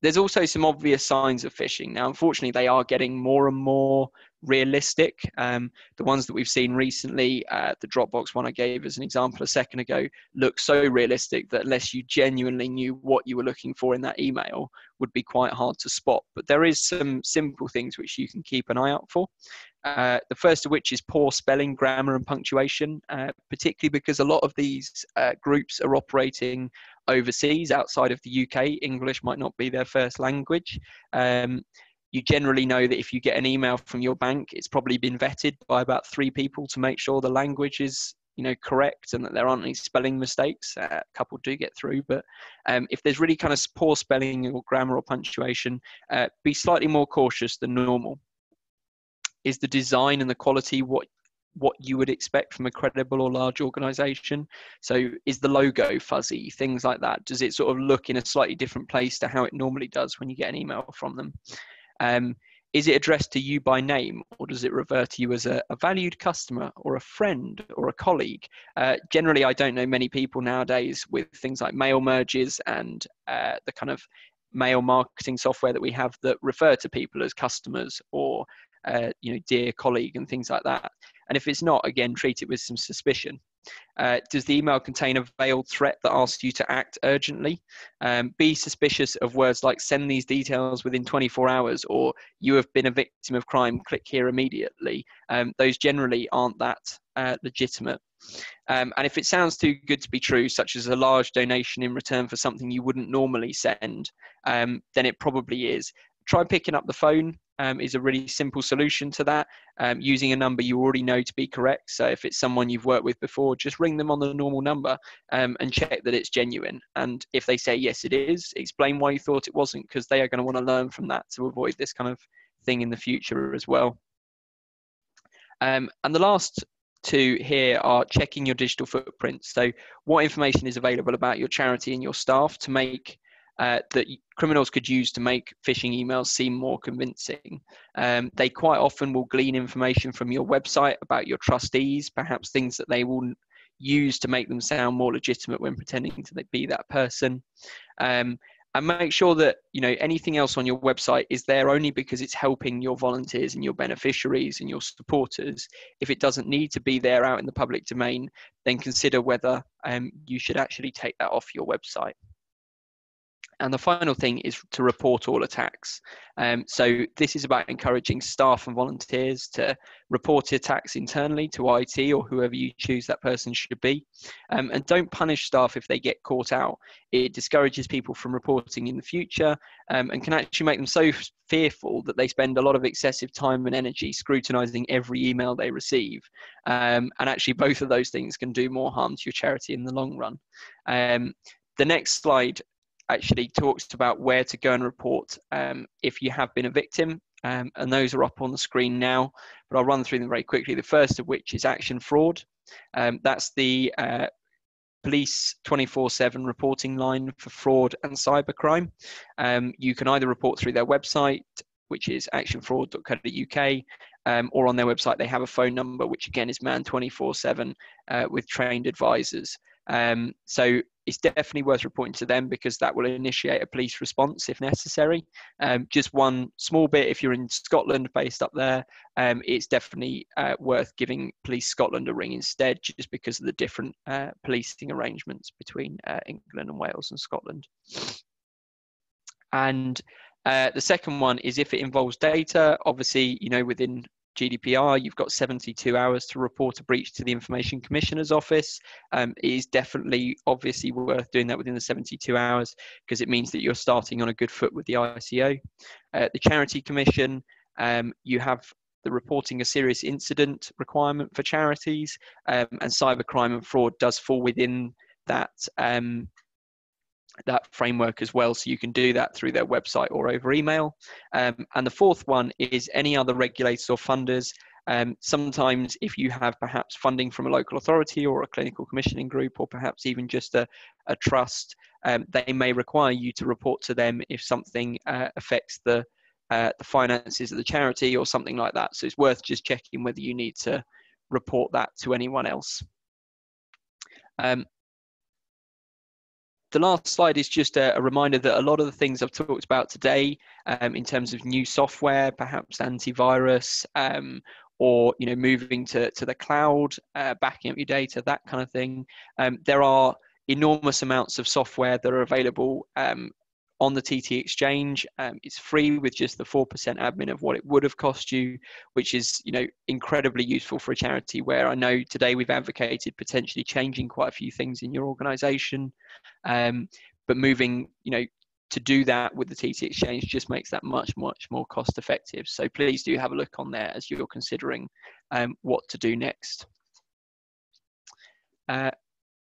There's also some obvious signs of phishing. Now, unfortunately, they are getting more and more realistic. The ones that we've seen recently, the Dropbox one I gave as an example a second ago, look so realistic that unless you genuinely knew what you were looking for in that email, would be quite hard to spot. But there is some simple things which you can keep an eye out for. The first of which is poor spelling, grammar and punctuation, particularly because a lot of these groups are operating overseas outside of the UK. English might not be their first language. You generally know that if you get an email from your bank, it's probably been vetted by about 3 people to make sure the language is correct and that there aren't any spelling mistakes. A couple do get through, but if there's really kind of poor spelling or grammar or punctuation, be slightly more cautious than normal. Is the design and the quality what you would expect from a credible or large organization? So is the logo fuzzy, things like that? Does it sort of look in a slightly different place to how it normally does when you get an email from them? Is it addressed to you by name, or does it refer to you as a valued customer or a friend or a colleague? Generally, I don't know many people nowadays with things like mail merges and the kind of mail marketing software that we have that refer to people as customers or dear colleague and things like that. And if it's not, again, treat it with some suspicion. Does the email contain a veiled threat that asks you to act urgently? Be suspicious of words like send these details within 24 hours or you have been a victim of crime, click here immediately. Those generally aren't that legitimate. And if it sounds too good to be true, such as a large donation in return for something you wouldn't normally send, then it probably is. Try picking up the phone is a really simple solution to that, using a number you already know to be correct. So if it's someone you've worked with before, just ring them on the normal number and check that it's genuine. And if they say, yes, it is, explain why you thought it wasn't, because they are going to want to learn from that to avoid this kind of thing in the future as well. And the last two here are checking your digital footprint. So what information is available about your charity and your staff to make that criminals could use to make phishing emails seem more convincing. They quite often will glean information from your website about your trustees, perhaps things that they will use to make them sound more legitimate when pretending to be that person. And make sure that anything else on your website is there only because it's helping your volunteers and your beneficiaries and your supporters. If it doesn't need to be there out in the public domain, then consider whether you should actually take that off your website. And the final thing is to report all attacks. So this is about encouraging staff and volunteers to report attacks internally to IT or whoever you choose that person should be. And don't punish staff if they get caught out. It discourages people from reporting in the future and can actually make them so fearful that they spend a lot of excessive time and energy scrutinizing every email they receive. And actually both of those things can do more harm to your charity in the long run. The next slide actually talks about where to go and report if you have been a victim, and those are up on the screen now, but I'll run through them very quickly. The first of which is Action Fraud. That's the police 24/7 reporting line for fraud and cybercrime. You can either report through their website, which is actionfraud.co.uk, or on their website they have a phone number, which again is manned 24/7 with trained advisors. So it's definitely worth reporting to them because that will initiate a police response if necessary. Just one small bit, if you're in Scotland, based up there, it's definitely worth giving Police Scotland a ring instead, just because of the different policing arrangements between England and Wales and Scotland. And the second one is if it involves data, obviously, within GDPR, you've got 72 hours to report a breach to the Information Commissioner's Office. It is definitely obviously worth doing that within the 72 hours because it means that you're starting on a good foot with the ICO. The Charity Commission, you have the reporting a serious incident requirement for charities, and cybercrime and fraud does fall within that that framework as well, so you can do that through their website or over email. And the fourth one is any other regulators or funders. Sometimes if you have perhaps funding from a local authority or a clinical commissioning group or perhaps even just a trust, they may require you to report to them if something affects the finances of the charity or something like that. So it's worth just checking whether you need to report that to anyone else. The last slide is just a reminder that a lot of the things I've talked about today in terms of new software, perhaps antivirus, or moving to the cloud, backing up your data, that kind of thing. There are enormous amounts of software that are available on the TT Exchange. It's free with just the 4% admin of what it would have cost you, which is incredibly useful for a charity where I know today we've advocated potentially changing quite a few things in your organisation. But moving to do that with the TT Exchange just makes that much more cost effective. So please do have a look on there as you're considering what to do next.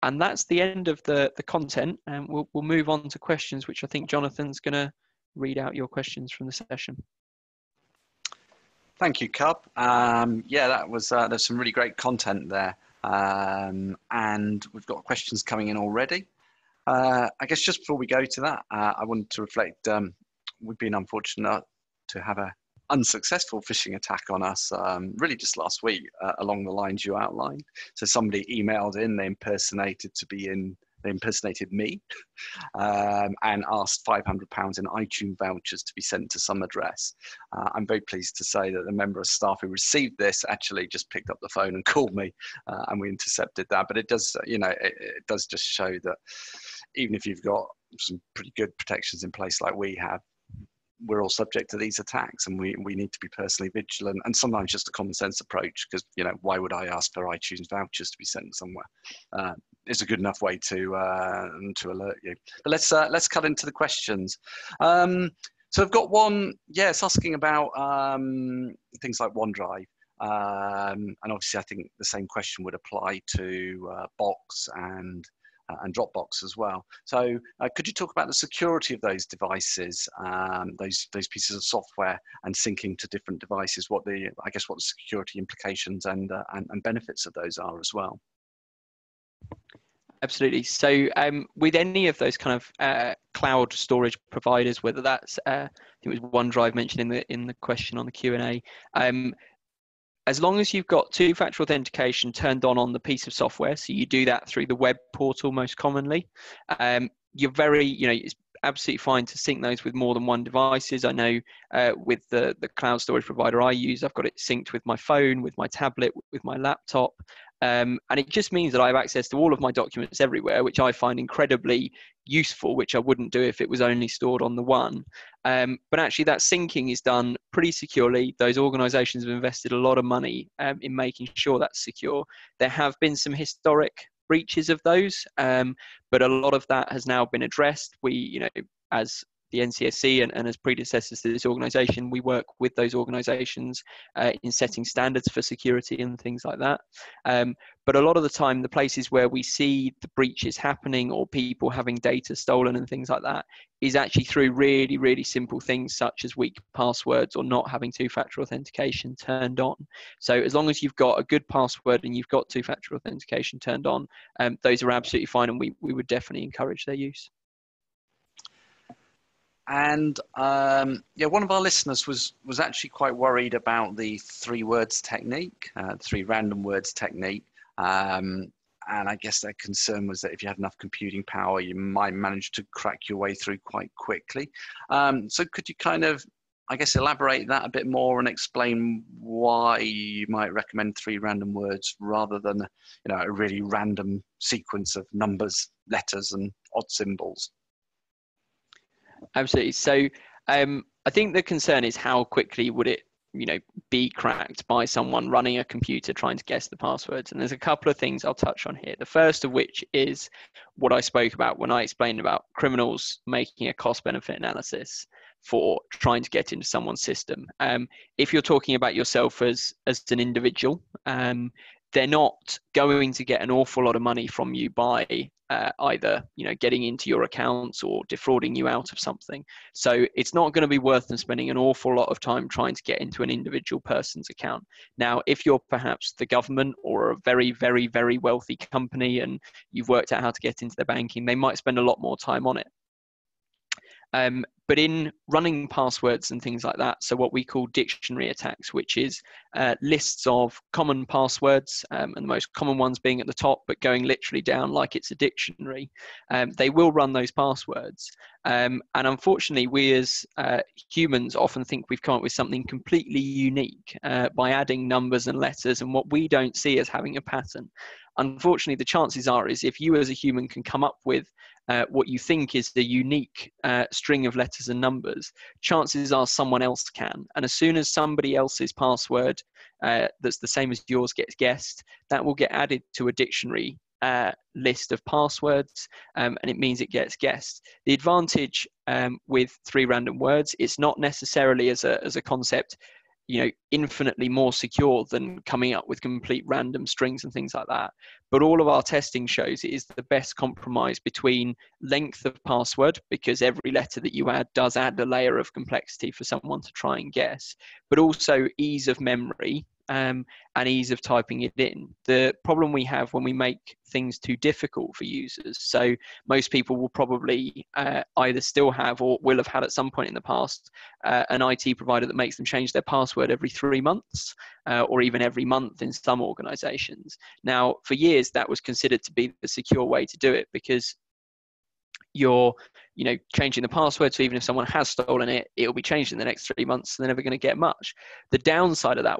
And that's the end of the content, and we'll move on to questions, which I think Jonathan's going to read out your questions from the session. Thank you, Cub. Yeah, that was there's some really great content there, and we've got questions coming in already. I guess just before we go to that, I wanted to reflect. We've been unfortunate to have an unsuccessful phishing attack on us really just last week along the lines you outlined. So somebody emailed in, they impersonated me and asked £500 in iTunes vouchers to be sent to some address. I'm very pleased to say that the member of staff who received this actually just picked up the phone and called me, and we intercepted that. But it does, it does just show that even if you've got some pretty good protections in place like we have, we're all subject to these attacks, and we need to be personally vigilant, and sometimes just a common sense approach, because why would I ask for iTunes vouchers to be sent somewhere? It's a good enough way to alert you. But let's cut into the questions. So I've got one, it's asking about things like OneDrive, and obviously I think the same question would apply to Box and and Dropbox as well. So could you talk about the security of those devices, those pieces of software, and syncing to different devices? What the security implications and benefits of those are as well? Absolutely. So with any of those kind of cloud storage providers, whether that's I think it was OneDrive mentioned in the question on the Q&A, as long as you've got two-factor authentication turned on the piece of software, so you do that through the web portal most commonly, you're it's absolutely fine to sync those with more than one devices. I know with the cloud storage provider I use, I've got it synced with my phone, with my tablet, with my laptop. And it just means that I have access to all of my documents everywhere, which I find incredibly useful, which I wouldn't do if it was only stored on the one. But actually that syncing is done pretty securely. Those organizations have invested a lot of money in making sure that's secure. There have been some historic breaches of those, but a lot of that has now been addressed. We, as the NCSC and as predecessors to this organization, we work with those organizations in setting standards for security and things like that. But a lot of the time, the places where we see the breaches happening or people having data stolen and things like that is actually through really, really simple things such as weak passwords or not having two-factor authentication turned on. So as long as you've got a good password and you've got two-factor authentication turned on, those are absolutely fine, and we would definitely encourage their use. And one of our listeners was actually quite worried about the 3 words technique, 3 random words technique. And I guess their concern was that if you had enough computing power, you might manage to crack your way through quite quickly. So could you kind of, elaborate that a bit more and explain why you might recommend 3 random words rather than, a really random sequence of numbers, letters, and odd symbols? Absolutely. So I think the concern is how quickly would it, be cracked by someone running a computer trying to guess the passwords. And there's a couple of things I'll touch on here. The first of which is what I spoke about when I explained about criminals making a cost-benefit analysis for trying to get into someone's system. If you're talking about yourself as an individual, they're not going to get an awful lot of money from you by either getting into your accounts or defrauding you out of something. So it's not going to be worth them spending an awful lot of time trying to get into an individual person's account. Now, if you're perhaps the government or a very, very, very wealthy company and you've worked out how to get into their banking, they might spend a lot more time on it. But in running passwords and things like that, so what we call dictionary attacks, which is lists of common passwords, and the most common ones being at the top, but going literally down like it's a dictionary, they will run those passwords. And unfortunately, we as humans often think we've come up with something completely unique by adding numbers and letters and what we don't see as having a pattern. Unfortunately, the chances are is if you as a human can come up with what you think is the unique string of letters and numbers, chances are someone else can. And as soon as somebody else's password that's the same as yours gets guessed, that will get added to a dictionary list of passwords, and it means it gets guessed. The advantage with 3 random words, it's not necessarily as a concept infinitely more secure than coming up with complete random strings and things like that. But all of our testing shows it is the best compromise between length of password, because every letter that you add does add a layer of complexity for someone to try and guess, but also ease of memory and ease of typing it in. The problem we have when we make things too difficult for users, so most people will probably either still have or will have had at some point in the past an IT provider that makes them change their password every 3 months or even every month in some organizations. Now, for years, that was considered to be the secure way to do it, because you're changing the password, so even if someone has stolen it, it'll be changed in the next 3 months, so they're never going to get much. The downside of that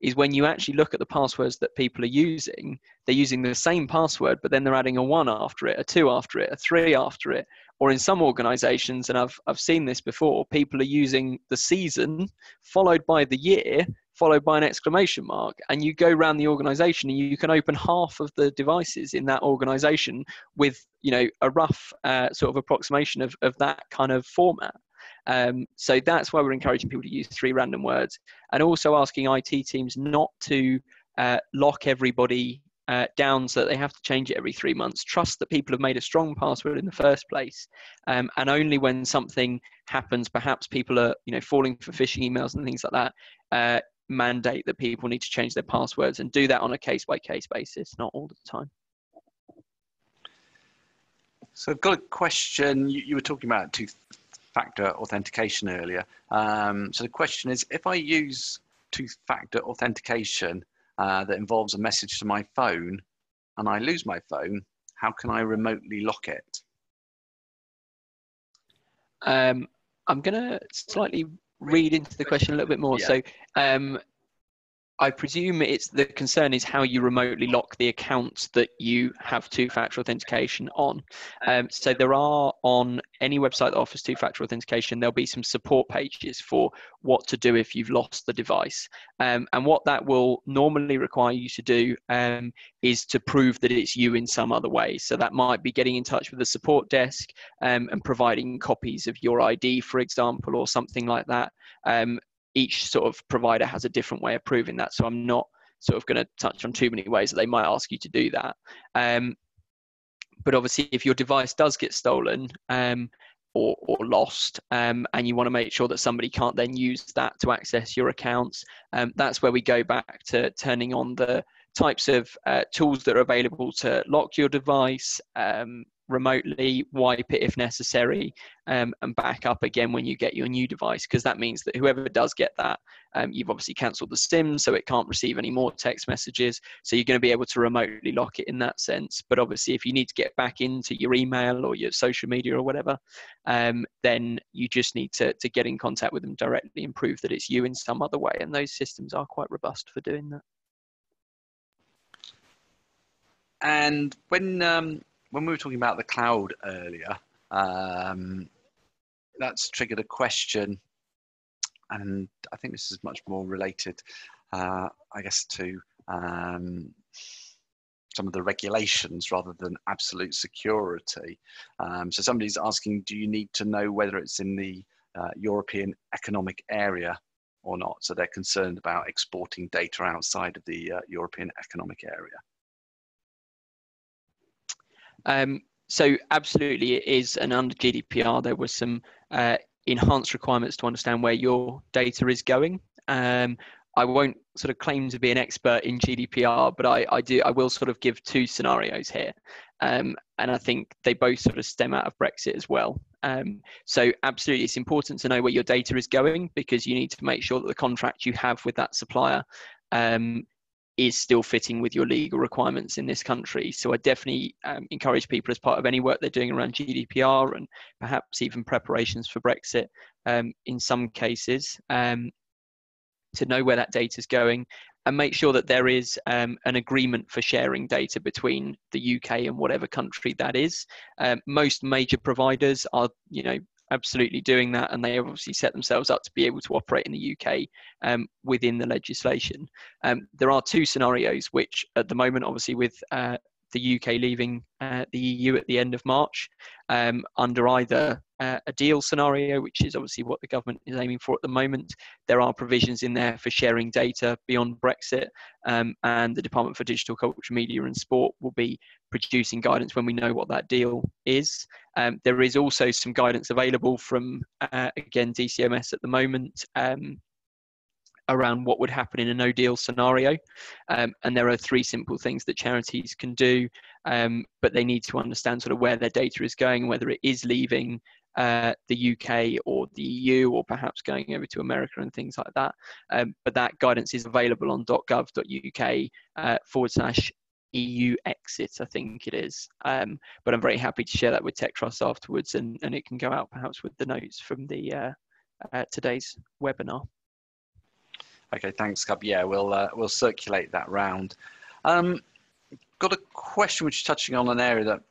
is when you actually look at the passwords that people are using, they're using the same password, but then they're adding a 1 after it, a 2 after it, a 3 after it, or in some organizations, and I've seen this before, people are using the season followed by the year followed by an exclamation mark, and you go around the organization and you can open half of the devices in that organization with a rough sort of approximation of that kind of format. So that's why we're encouraging people to use 3 random words, and also asking IT teams not to lock everybody down so that they have to change it every 3 months. Trust that people have made a strong password in the first place, and only when something happens, perhaps people are falling for phishing emails and things like that, mandate that people need to change their passwords, and do that on a case-by-case basis, not all the time. So I've got a question. You were talking about two-factor authentication earlier. So the question is, if I use two-factor authentication that involves a message to my phone and I lose my phone, how can I remotely lock it? I'm going to slightly read into the question a little bit more. Yeah. So I presume the concern is how you remotely lock the accounts that you have two-factor authentication on. So there are, on any website that offers two-factor authentication, there'll be some support pages for what to do if you've lost the device. And what that will normally require you to do is to prove that it's you in some other way. So that might be getting in touch with the support desk and providing copies of your ID, for example, or something like that. Each sort of provider has a different way of proving that, so I'm not sort of going to touch on too many ways that they might ask you to do that. But obviously, if your device does get stolen or lost, and you want to make sure that somebody can't then use that to access your accounts, that's where we go back to turning on the types of tools that are available to lock your device remotely, wipe it if necessary, and back up again when you get your new device, because that means that whoever does get that, you've obviously cancelled the SIM, so it can't receive any more text messages, so you're going to be able to remotely lock it in that sense. But obviously, if you need to get back into your email or your social media or whatever, then you just need to get in contact with them directly and prove that it's you in some other way, and those systems are quite robust for doing that. And when we were talking about the cloud earlier, that's triggered a question, and I think this is much more related, I guess, to some of the regulations rather than absolute security. So somebody's asking, do you need to know whether it's in the European Economic Area or not? So they're concerned about exporting data outside of the European Economic Area. So absolutely it is, and under GDPR there were some enhanced requirements to understand where your data is going. I won't sort of claim to be an expert in GDPR, but I will sort of give two scenarios here, and I think they both sort of stem out of Brexit as well. So absolutely it's important to know where your data is going, because you need to make sure that the contract you have with that supplier is still fitting with your legal requirements in this country. So I definitely encourage people, as part of any work they're doing around GDPR and perhaps even preparations for Brexit in some cases, to know where that data is going, and make sure that there is an agreement for sharing data between the UK and whatever country that is. Most major providers are, absolutely doing that, and they obviously set themselves up to be able to operate in the UK within the legislation. There are two scenarios which at the moment, obviously with the UK leaving the EU at the end of March, under either a deal scenario, which is obviously what the government is aiming for at the moment, there are provisions in there for sharing data beyond Brexit, and the Department for Digital Culture, Media and Sport will be producing guidance when we know what that deal is. There is also some guidance available from, again, DCMS at the moment, around what would happen in a no deal scenario. And there are three simple things that charities can do, but they need to understand sort of where their data is going, whether it is leaving the UK or the EU, or perhaps going over to America and things like that. But that guidance is available on .gov.uk/EU exit, I think it is. But I'm very happy to share that with Tech Trust afterwards, and it can go out perhaps with the notes from the today's webinar. Okay, thanks, Cub. Yeah, we'll circulate that round. Got a question which is touching on an area that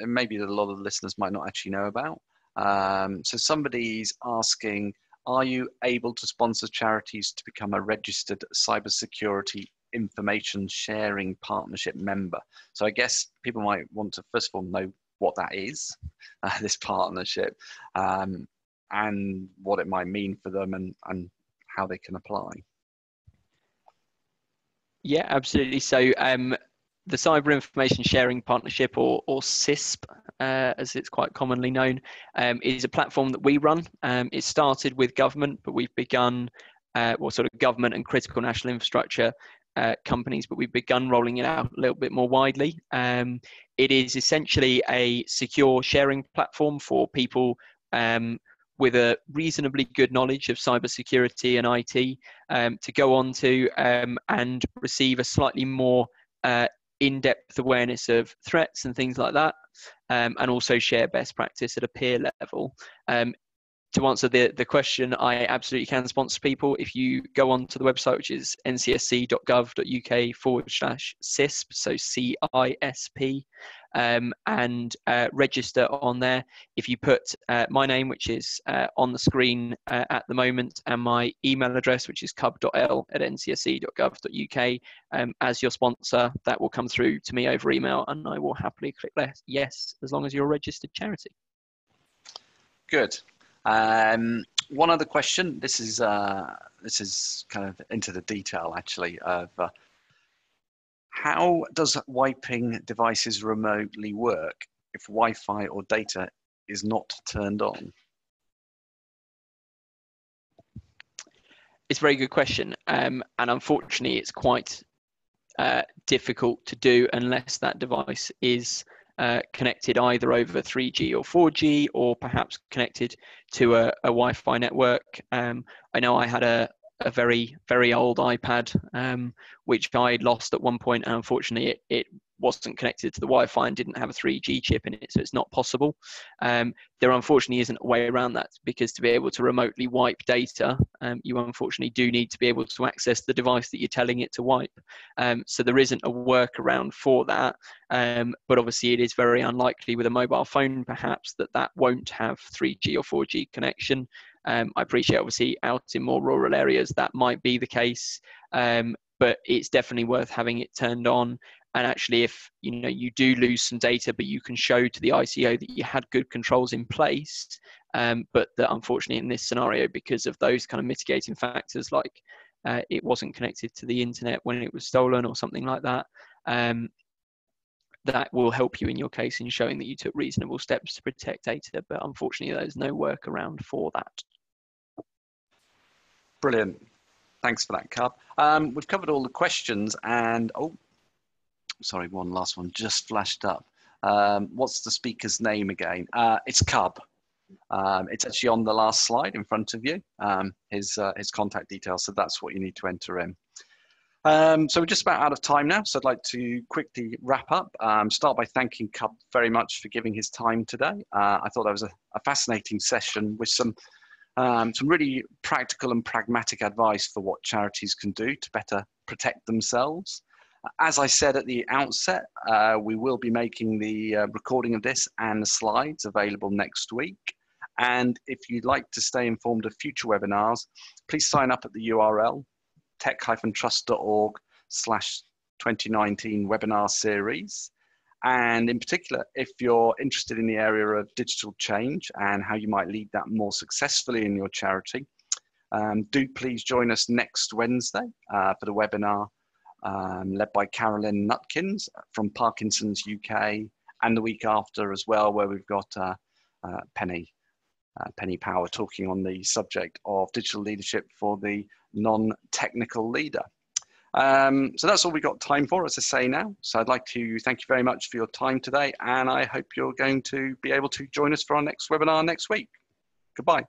maybe a lot of the listeners might not actually know about. So somebody's asking, are you able to sponsor charities to become a registered cybersecurity information sharing partnership member? So I guess people might want to first of all know what that is, this partnership, and what it might mean for them, and how they can apply. Yeah, absolutely. So the Cyber Information Sharing Partnership, or CISP, as it's quite commonly known, is a platform that we run. It started with government, but we've begun, sort of government and critical national infrastructure companies, but we've begun rolling it out a little bit more widely. It is essentially a secure sharing platform for people with a reasonably good knowledge of cybersecurity and IT to go on to and receive a slightly more in-depth awareness of threats and things like that, and also share best practice at a peer level. To answer the question, I absolutely can sponsor people. If you go onto the website, which is ncsc.gov.uk/CISP, so CISP, and register on there. If you put my name, which is on the screen at the moment, and my email address, which is cub.l@ncsc.gov.uk, as your sponsor, that will come through to me over email, and I will happily click yes, as long as you're a registered charity. Good. One other question. This is kind of into the detail, actually, of how does wiping devices remotely work if Wi-Fi or data is not turned on? It's a very good question, and unfortunately, it's quite difficult to do unless that device is connected either over 3G or 4G, or perhaps connected to a Wi-Fi network. I know I had a very, very old iPad, which I lost at one point, and unfortunately it wasn't connected to the Wi-Fi and didn't have a 3G chip in it, so it's not possible. There unfortunately isn't a way around that, because to be able to remotely wipe data, you unfortunately do need to be able to access the device that you're telling it to wipe. So there isn't a workaround for that, but obviously it is very unlikely with a mobile phone perhaps that won't have 3G or 4G connection. I appreciate obviously out in more rural areas that might be the case, but it's definitely worth having it turned on. And actually, if you do lose some data, but you can show to the ICO that you had good controls in place, but that unfortunately in this scenario, because of those kind of mitigating factors, like it wasn't connected to the internet when it was stolen or something like that, that will help you in your case in showing that you took reasonable steps to protect data. But unfortunately, there's no workaround for that. Brilliant. Thanks for that, Cub. We've covered all the questions, and sorry, one last one just flashed up. What's the speaker's name again? It's Cub. It's actually on the last slide in front of you, his contact details, so that's what you need to enter in. So we're just about out of time now, so I'd like to quickly wrap up. Start by thanking Cub very much for giving his time today. I thought that was a fascinating session with some really practical and pragmatic advice for what charities can do to better protect themselves. As I said at the outset, we will be making the recording of this and the slides available next week. And if you'd like to stay informed of future webinars, please sign up at the URL tech-trust.org/2019 webinar series. And in particular, if you're interested in the area of digital change and how you might lead that more successfully in your charity, do please join us next Wednesday for the webinar led by Carolyn Nutkins from Parkinson's UK, and the week after as well, where we've got Penny Power talking on the subject of digital leadership for the non-technical leader. So that's all we've got time for, as I say now. So I'd like to thank you very much for your time today, and I hope you're going to be able to join us for our next webinar next week. Goodbye.